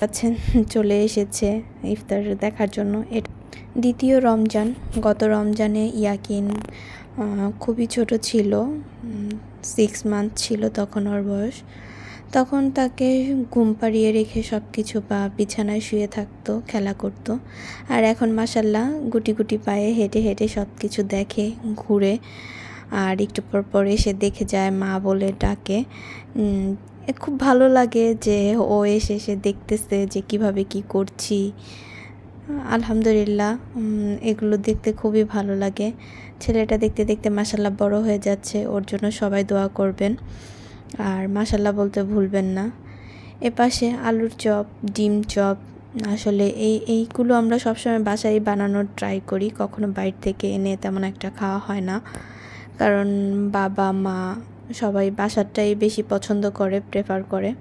আছেন চলে এসেছে ইফতার দেখার জন্য। এটা দ্বিতীয় রমজান। গত রমজানে ইয়াকিন খুবই ছোট ছিল, 6 মান্থ ছিল তখন ওর বয়স। তখন তাকে ঘুম পাড়িয়ে রেখে সব কিছু বা বিছানায় শুয়ে থাকতো, খেলা করতো। আর এখন মাশাল্লাহ গুটি গুটি পায়ে হেঁটে হেঁটে সব কিছু দেখে, ঘুরে। আর একটু পর পর এসে দেখে যায়, মা বলে ডাকে। খুব ভালো লাগে যে ও এসে এসে দেখতেছে যে কিভাবে কি করছি। আলহামদুলিল্লাহ, এগুলো দেখতে খুবই ভালো লাগে। ছেলেটা দেখতে দেখতে মাশাল্লাহ বড় হয়ে যাচ্ছে, ওর জন্য সবাই দোয়া করবেন আর মাশাল্লাহ বলতে ভুলবেন না। এপাশে আলুর চপ, ডিম চপ, আসলে এইগুলো আমরা সবসময় বাসায় বানানোর ট্রাই করি, কখনো বাইরে থেকে এনে তেমন একটা খাওয়া হয় না, কারণ বাবা মা সবাই বাসারটাই বেশি পছন্দ করে, প্রেফার করে।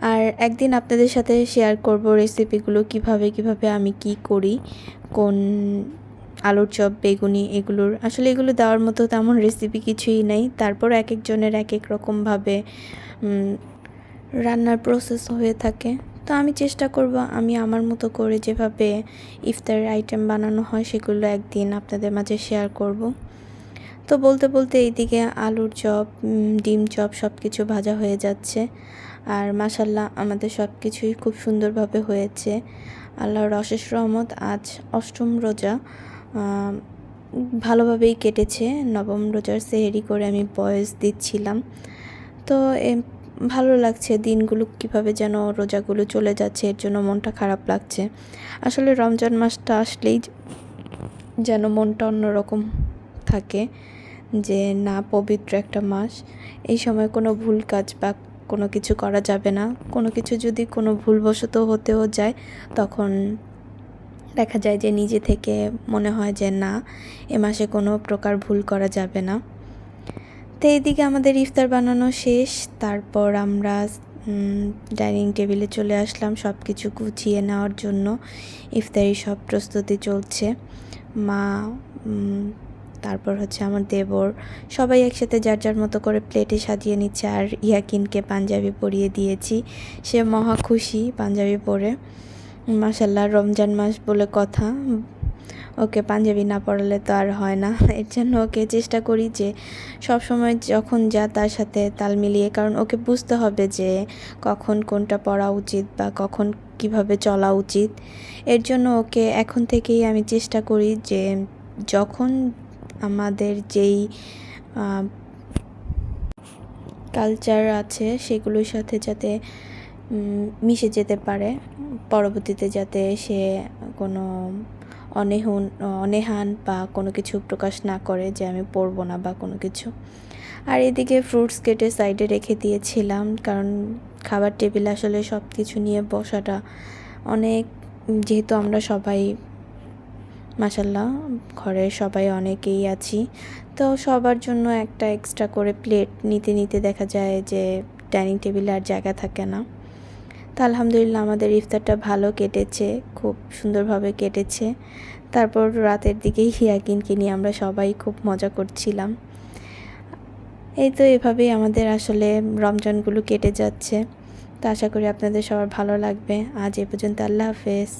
আর একদিন আপনাদের সাথে শেয়ার করব রেসিপিগুলো, কিভাবে আমি কি করি, কোন আলুর চপ, বেগুনি, এগুলোর আসলে এগুলো দেওয়ার মতো তেমন রেসিপি কিছুই নেই। তারপর এক একজনের এক এক রকমভাবে রান্নার প্রসেস হয়ে থাকে। তো আমি চেষ্টা করব আমি আমার মতো করে যেভাবে ইফতারের আইটেম বানানো হয় সেগুলো একদিন আপনাদের মাঝে শেয়ার করব। তো বলতে বলতে এইদিকে আলুর চপ, ডিম চপ সব কিছু ভাজা হয়ে যাচ্ছে। আর মাশাল্লাহ আমাদের সব কিছুই খুব সুন্দরভাবে হয়েছে, আল্লাহর অশেষ রহমত। আজ 8ম রোজা, ভালোভাবেই কেটেছে। 9ম রোজার সেহরি করে আমি ভয়েস দিচ্ছিলাম। তো ভালো লাগছে দিনগুলো, কিভাবে যেন রোজাগুলো চলে যাচ্ছে, এর জন্য মনটা খারাপ লাগছে। আসলে রমজান মাসটা আসলেই যেন মনটা অন্যরকম থাকে, যে না, পবিত্র একটা মাস। এই সময় কোনো ভুল কাজ বা কোনো কিছু করা যাবে না। কোনো কিছু যদি কোনো ভুলবশত হতেও যায়, তখন দেখা যায় যে নিজে থেকে মনে হয় যে না, এ মাসে কোনো প্রকার ভুল করা যাবে না। তো এইদিকে আমাদের ইফতার বানানো শেষ। তারপর আমরা ডাইনিং টেবিলে চলে আসলাম সব কিছু গুছিয়ে নেওয়ার জন্য। ইফতারি সব প্রস্তুতি চলছে। মা, তারপর হচ্ছে আমার দেবর, সবাই একসাথে যার যার মতো করে প্লেটে সাজিয়ে নিচ্ছে। আর ইয়াকিনকে পাঞ্জাবি পরিয়ে দিয়েছি, সে মহা খুশি পাঞ্জাবি পরে। মাশাল্লাহ, রমজান মাস বলে কথা, ওকে পাঞ্জাবি না পরালে তো আর হয় না। এর জন্য ওকে চেষ্টা করি যে সব সময় যখন যা তার সাথে তাল মিলিয়ে, কারণ ওকে বুঝতে হবে যে কখন কোনটা পরা উচিত বা কখন কিভাবে চলা উচিত। এর জন্য ওকে এখন থেকেই আমি চেষ্টা করি যে যখন আমাদের যেই কালচার আছে সেগুলোর সাথে যাতে মিশে যেতে পারে, পরবর্তীতে যাতে সে কোনো অনীহান বা কোনো কিছু প্রকাশ না করে যে আমি পড়বো না বা কোনো কিছু। আর এদিকে ফ্রুটস কেটে সাইডে রেখে দিয়েছিলাম, কারণ খাবার টেবিলে আসলে সব কিছু নিয়ে বসাটা অনেক, যেহেতু আমরা সবাই মাশাল্লাহ ঘরের সবাই অনেকেই আছি, তো সবার জন্য একটা এক্সট্রা করে প্লেট নিতে নিতে দেখা যায় যে ডাইনিং টেবিলে আর জায়গা থাকে না। তো আলহামদুলিল্লাহ আমাদের ইফতারটা ভালো কেটেছে, খুব সুন্দরভাবে কেটেছে। তারপর রাতের দিকে ইয়াকিনকে নিয়ে আমরা সবাই খুব মজা করছিলাম। এই তো এভাবেই আমাদের আসলে রমজানগুলো কেটে যাচ্ছে। তো আশা করি আপনাদের সবার ভালো লাগবে। আজ এ পর্যন্ত, আল্লাহ হাফেজ।